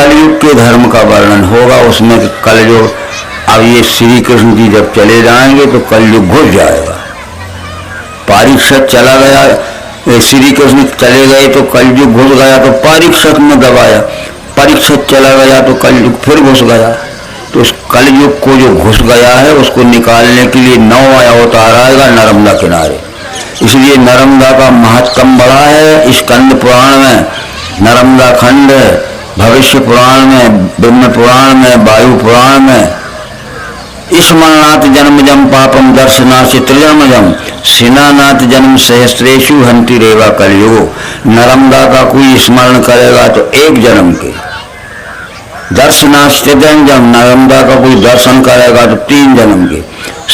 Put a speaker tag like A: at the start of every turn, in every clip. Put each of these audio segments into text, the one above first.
A: कलयुग के धर्म का वर्णन होगा उसमें। कलयुग, अब ये श्री कृष्ण जी जब चले जाएंगे तो कलयुग घुस जाएगा। पारीक्षत चला गया, श्री कृष्ण चले गए तो कलयुग घुस गया, तो पारीक्षत में दबाया। परीक्षत चला गया तो कलयुग फिर घुस गया। तो उस कलयुग को जो घुस गया है उसको निकालने के लिए 9 अवतार आएगा नर्मदा किनारे। इसलिए नर्मदा का महत्व बड़ा है। स्कंद पुराण में नर्मदा खंड है, भविष्य पुराण में, ब्रह्म पुराण में, वायु पुराण में। स्मरणात् जन्मजम पापम दर्शनात् त्रिजन्मजम स्नानात् जन्म सहस्रेषु हन्ति रेवा कलयुग। नर्मदा का कोई स्मरण करेगा तो 1 जन्म के, दर्शनात् त्रिजन्मजम, नर्मदा का कोई दर्शन करेगा तो 3 जन्म के,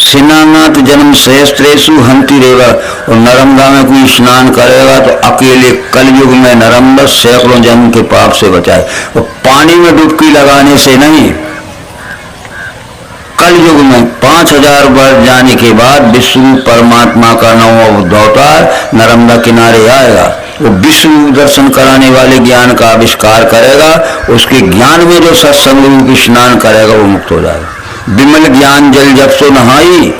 A: स्नानात् जन्म सहस्रेषु हन्ति रेवा, और नर्मदा में कोई स्नान करेगा तो अकेले कलयुग में नर्मदा सैकड़ों जन्म के पाप से बचाए। और पानी में डुबकी लगाने से नहीं, कलयुग में 5000 वर्ष जाने के बाद विष्णु परमात्मा का 9वां अवतार नर्मदा किनारे आएगा। वो विष्णु दर्शन कराने वाले ज्ञान का आविष्कार करेगा। उसके ज्ञान में जो सत्संग रूप स्नान करेगा वो मुक्त हो जाएगा। विमल ज्ञान जल जब सो नहाई,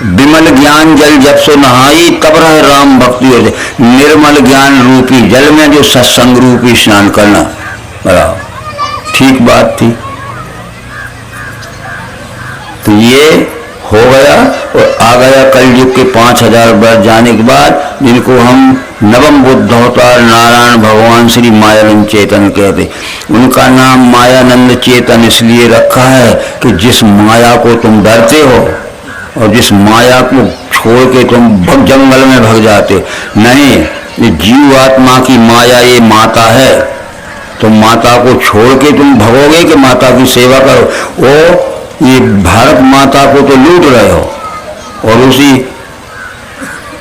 A: विमल ज्ञान जल जब सो नहाई, तब रह राम भक्ति हो जाए। निर्मल ज्ञान रूपी जल में जो सत्संग रूपी स्नान करना, बड़ा ठीक बात थी। तो ये हो गया और आ गया कलयुग के 5000 वर्ष जाने के बाद, जिनको हम नवम बुद्ध अवतार नारायण भगवान श्री मायानंद चेतन कहते। उनका नाम मायानंद चेतन इसलिए रखा है कि जिस माया को तुम डरते हो और जिस माया को छोड़ के तुम जंगल में भाग जाते, नहीं, ये जीव आत्मा की माया ये माता है। तो माता को छोड़ के तुम भगोगे कि माता की सेवा करो? वो ये भारत माता को तो लूट रहे हो और उसी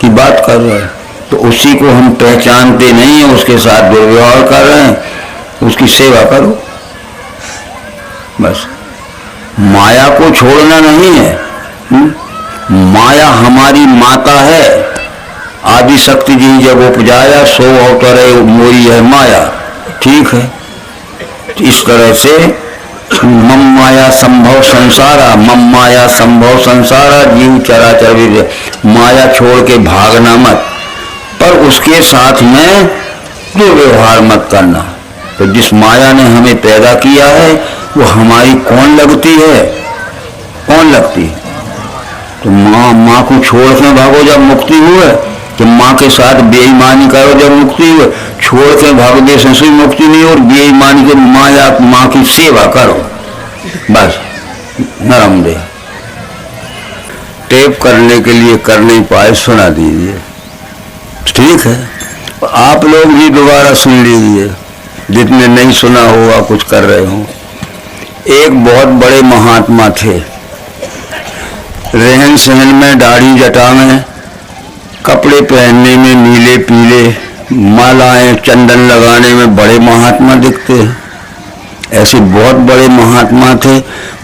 A: की बात कर रहे हैं। तो उसी को हम पहचानते नहीं है, उसके साथ दुर्व्यवहार कर रहे हैं। उसकी सेवा करो बस। माया को छोड़ना नहीं है। माया हमारी माता है। आदि शक्ति जी जब उपजाया 100 अवतारे मोरी है माया, ठीक है। इस तरह से मम माया संभव संसारा, मम माया संभव संसारा, जीव चराचर भी। माया छोड़ के भागना मत, पर उसके साथ में दुर्व्यवहार मत करना। तो जिस माया ने हमें पैदा किया है वो हमारी कौन लगती है? कौन लगती है? तो माँ को छोड़ के भागो जब मुक्ति हुए, कि माँ के साथ बेईमानी करो जब मुक्ति हुए। छोड़ के भागने से मुक्ति नहीं, और बेईमानी के माँ की सेवा करो बस। नरम दे टेप करने के लिए कर नहीं पाए, सुना दीजिए, ठीक है। आप लोग भी दोबारा सुन लीजिए जितने नहीं सुना होगा, कुछ कर रहे हो। एक बहुत बड़े महात्मा थे, रहन सहन में, दाढ़ी जटा में, कपड़े पहनने में नीले पीले, मालाएं चंदन लगाने में बड़े महात्मा दिखते हैं। ऐसे बहुत बड़े महात्मा थे।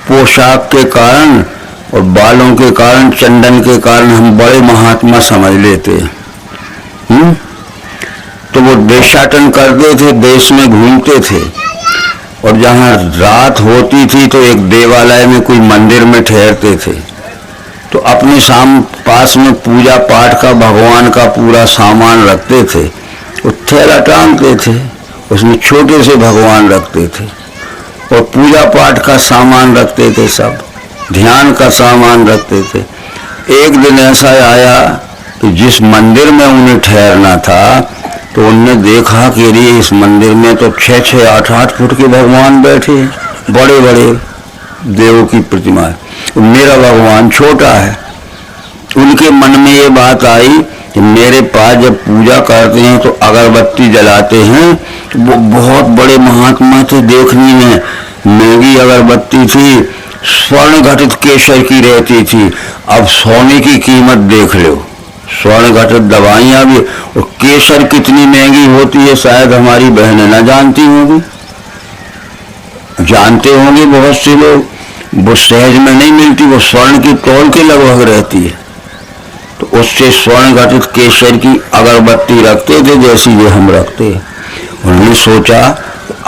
A: पोशाक के कारण और बालों के कारण, चंदन के कारण हम बड़े महात्मा समझ लेते हैं। तो वो देशाटन करते थे, देश में घूमते थे, और जहाँ रात होती थी तो एक देवालय में कोई मंदिर में ठहरते थे। तो अपने पास में पूजा पाठ का, भगवान का पूरा सामान रखते थे। वो थैला टांगते थे, उसमें छोटे से भगवान रखते थे और पूजा पाठ का सामान रखते थे, सब ध्यान का सामान रखते थे। एक दिन ऐसा आया कि जिस मंदिर में उन्हें ठहरना था, तो उनने देखा कि इस मंदिर में तो 6-6, 8-8 फुट के भगवान बैठे, बड़े बड़े देवों की प्रतिमा। मेरा भगवान छोटा है। उनके मन में ये बात आई कि मेरे पास जब पूजा करते हैं तो अगरबत्ती जलाते हैं, तो वो बहुत बड़े महात्मा थे, देखने में महंगी अगरबत्ती थी, स्वर्ण घटित केसर की रहती थी। अब सोने की कीमत देख लो, स्वर्ण घटित दवाइयाँ भी, और केसर कितनी महंगी होती है शायद हमारी बहनें ना जानती होंगी, जानते होंगे बहुत से लोग। वो सहज में नहीं मिलती, वो स्वर्ण की तौल के लगभग रहती है। तो उससे स्वर्ण घटित केसर की अगरबत्ती रखते थे, जैसी ये हम रखते हैं। उन्होंने सोचा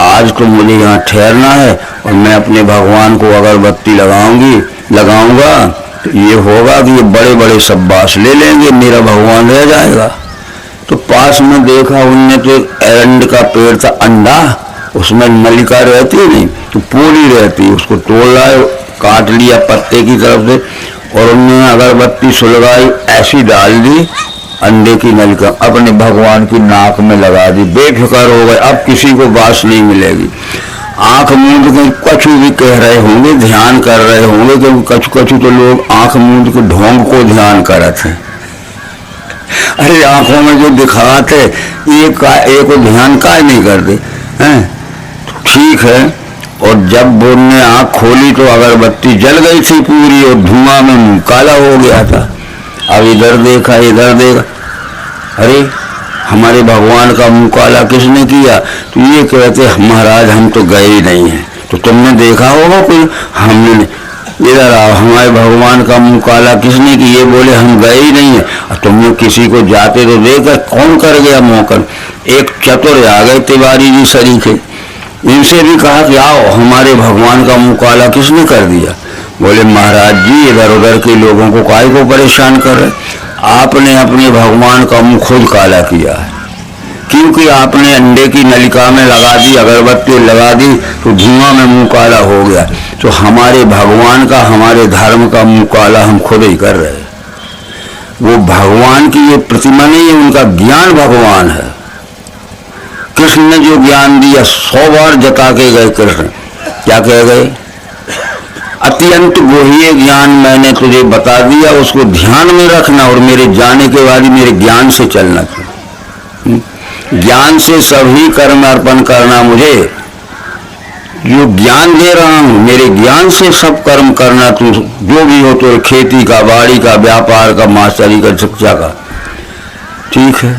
A: आज तो मुझे यहाँ ठहरना है और मैं अपने भगवान को अगरबत्ती लगाऊंगा तो ये होगा कि ये बड़े बड़े सब बास ले लेंगे, मेरा भगवान रह जाएगा। तो पास में देखा उनने तो एरंड का पेड़ था, अंडा, उसमें नलिका रहती नहीं तो पूरी रहती, उसको तोड़ लाए, काट लिया पत्ते की तरफ से और उन्होंने अगरबत्ती सुलगाई, ऐसी डाल दी अंडे की नलिका, अपने भगवान की नाक में लगा दी, बेफिक्र हो गए, अब किसी को बास नहीं मिलेगी। आंख मूंद के कछु भी कह रहे होंगे, ध्यान कर रहे होंगे, क्योंकि कछु कछु तो लोग आंख मूंद के ढोंग को ध्यान करते हैं। अरे आंखों में जो दिखाते एक ध्यान का नहीं करते हैं, ठीक है। और जब उनने आंख खोली तो अगरबत्ती जल गई थी पूरी और धुआं में मुंह काला हो गया था। अब इधर देखा, अरे हमारे भगवान का मुंह काला किसने किया? तो ये कहते महाराज हम तो गए ही नहीं हैं। तो तुमने देखा होगा कोई? हमने इधर आओ, हमारे भगवान का मुंह काला किसने की? ये बोले हम गए ही नहीं है। और तुमने किसी को जाते तो देखा, कौन कर गया मौकन? एक चतुर आ गए तिवारी जी सरीखे, इनसे भी कहा कि आओ, हमारे भगवान का मुंह काला किसने कर दिया? बोले महाराज जी इधर उधर के लोगों को काहे को परेशान कर रहे? आपने अपने भगवान का मुंह खुद काला किया है, क्योंकि आपने अंडे की नलिका में लगा दी, अगरबत्ती लगा दी तो धुआं में मुंह काला हो गया। तो हमारे भगवान का, हमारे धर्म का मुंह काला हम खुद ही कर रहे हैं। वो भगवान की ये प्रतिमा नहीं है, उनका ज्ञान भगवान है। कृष्ण ने जो ज्ञान दिया 100 बार जता के गए कृष्ण, क्या कह गए? अत्यंत गुह्य ज्ञान मैंने तुझे बता दिया, उसको ध्यान में रखना और मेरे जाने के बाद ही मेरे ज्ञान से चलना। ज्ञान से सभी कर्म अर्पण करना, मुझे जो ज्ञान दे रहा हूं मेरे ज्ञान से सब कर्म करना, तू जो भी हो, तो खेती का, बाड़ी का, व्यापार का, मास्टरी का, शिक्षा का, ठीक है।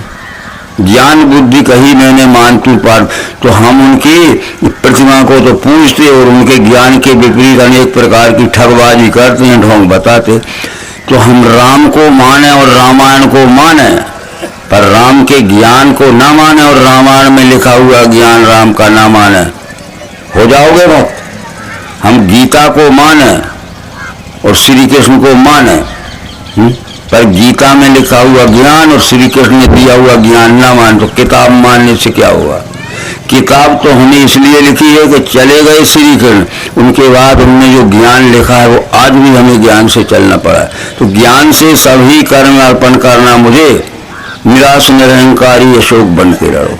A: ज्ञान बुद्धि कही मैंने मान तू पार। तो हम उनकी प्रतिमा को तो पूजते और उनके ज्ञान के विपरीत अनेक प्रकार की ठगबाजी करते हैं, ढोंग बताते। तो हम राम को माने और रामायण को माने, पर राम के ज्ञान को ना माने और रामायण में लिखा हुआ ज्ञान राम का ना माने, हो जाओगे भक्त। हम गीता को माने और श्री कृष्ण को माने, पर गीता में लिखा हुआ ज्ञान और श्री कृष्ण ने दिया हुआ ज्ञान ना मान, तो किताब मानने से क्या हुआ? किताब तो हमने इसलिए लिखी है कि चले गए श्री कृष्ण, उनके बाद उन्होंने जो ज्ञान लिखा है वो आज भी हमें ज्ञान से चलना पड़ा। तो ज्ञान से सभी कर्म अर्पण करना, मुझे निराश निरहंकारी अशोक बन के रहो।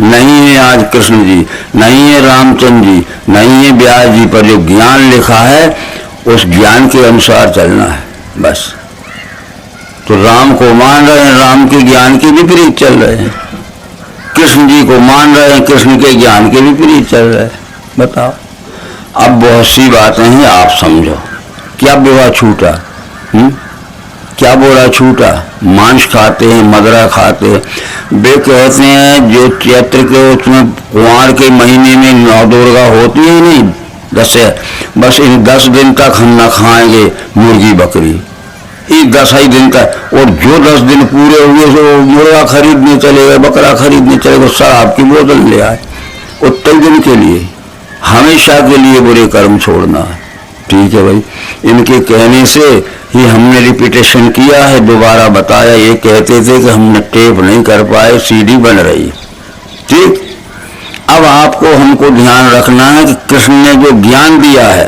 A: नहीं है आज कृष्ण जी, नहीं है रामचंद्र जी, नहीं है व्यास जी, पर जो ज्ञान लिखा है उस ज्ञान के अनुसार चलना है बस। तो राम को मान रहे हैं, राम के ज्ञान के विपरीत चल रहे हैं। कृष्ण जी को मान रहे हैं, कृष्ण के ज्ञान के विपरीत चल रहे हैं। बताओ, अब बहुत सी बातें हैं, आप समझो। क्या विवाह छूटा? क्या बोला छूटा? मांस खाते हैं, मदरा खाते हैं। वे कहते हैं जो चैत्र के उसमें कुंवार के महीने में 9 दुर्गा होती है नहीं, 10 बस इन 10 दिन तक हम न खाएंगे मुर्गी बकरी, ये 10 ही दिन तक। और जो 10 दिन पूरे हुए तो मुर्गा खरीदने चले गए, बकरा खरीदने चले गए, शराब की बोतल ले आए। उतने दिन के लिए, हमेशा के लिए बुरे कर्म छोड़ना है। ठीक है भाई, इनके कहने से ही हमने रिपीटेशन किया है, दोबारा बताया। ये कहते थे कि हमने टेप नहीं कर पाए, सीडी बन रही। ठीक, अब आपको हमको ध्यान रखना है कि कृष्ण ने जो ज्ञान दिया है,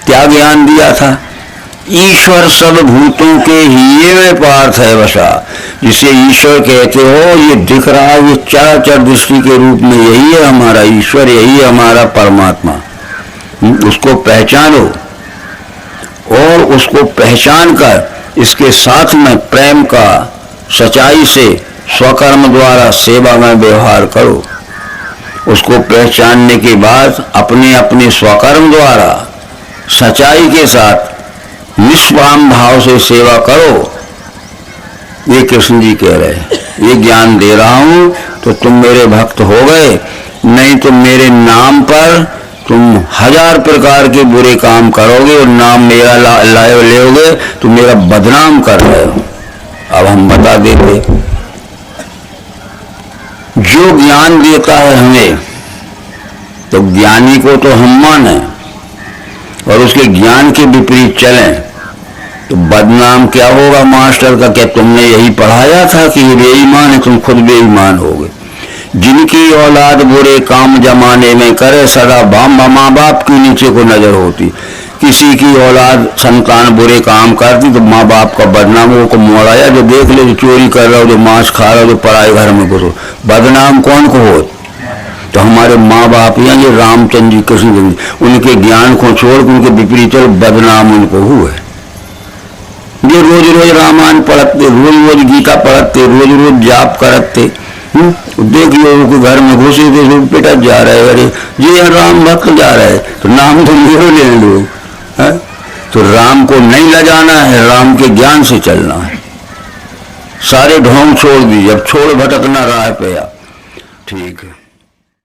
A: क्या ज्ञान दिया था? ईश्वर सब भूतों के हिये में पार्थ है बसा। जिसे ईश्वर कहते हो, ये दिख रहा है, ये चराचर दृष्टि के रूप में यही है हमारा ईश्वर, यही है हमारा परमात्मा। उसको पहचानो और उसको पहचान कर इसके साथ में प्रेम का सच्चाई से स्वकर्म द्वारा सेवा में व्यवहार करो। उसको पहचानने के बाद अपने अपने स्वकर्म द्वारा सच्चाई के साथ निष्काम भाव से सेवा करो। ये कृष्ण जी कह रहे हैं, ये ज्ञान दे रहा हूं तो तुम मेरे भक्त हो गए, नहीं तो मेरे नाम पर तुम 1000 प्रकार के बुरे काम करोगे और नाम मेरा लोगे तो मेरा बदनाम कर रहे हो। अब हम बता देते, जो ज्ञान देता है हमें तो ज्ञानी को तो हम माने और उसके ज्ञान के विपरीत चलें तो बदनाम क्या होगा मास्टर का? क्या तुमने यही पढ़ाया था कि ये बेईमान है, तुम खुद बेईमान हो गए। जिनकी औलाद बुरे काम जमाने में करे सदा माँ बाप के नीचे को नजर होती। किसी की औलाद संतान बुरे काम करती तो माँ बाप का बदनाम वो को मोड़ाया, जो देख ले जो चोरी कर रहा हो, जो मांस खा रहा हो, जो पराए घर में घुसो, बदनाम कौन को हो? तो हमारे माँ बाप या ये रामचंद्र जी कृष्ण जी उनके ज्ञान को छोड़ उनके विपरीत बदनाम उनको हुए। जो रोज रोज रामायण पढ़ते, रोज रोज गीता पढ़ते, रोज रोज जाप करते, देख लो घर में घुसे थे बेटा जा रहे, अरे जी राम भक्त जा रहे, तो नाम तो मेरो ले लो। तो राम को नहीं लजाना है, राम के ज्ञान से चलना है। सारे ढोंग छोड़ दीजिए, अब छोड़ भटकना राह पे। ठीक है।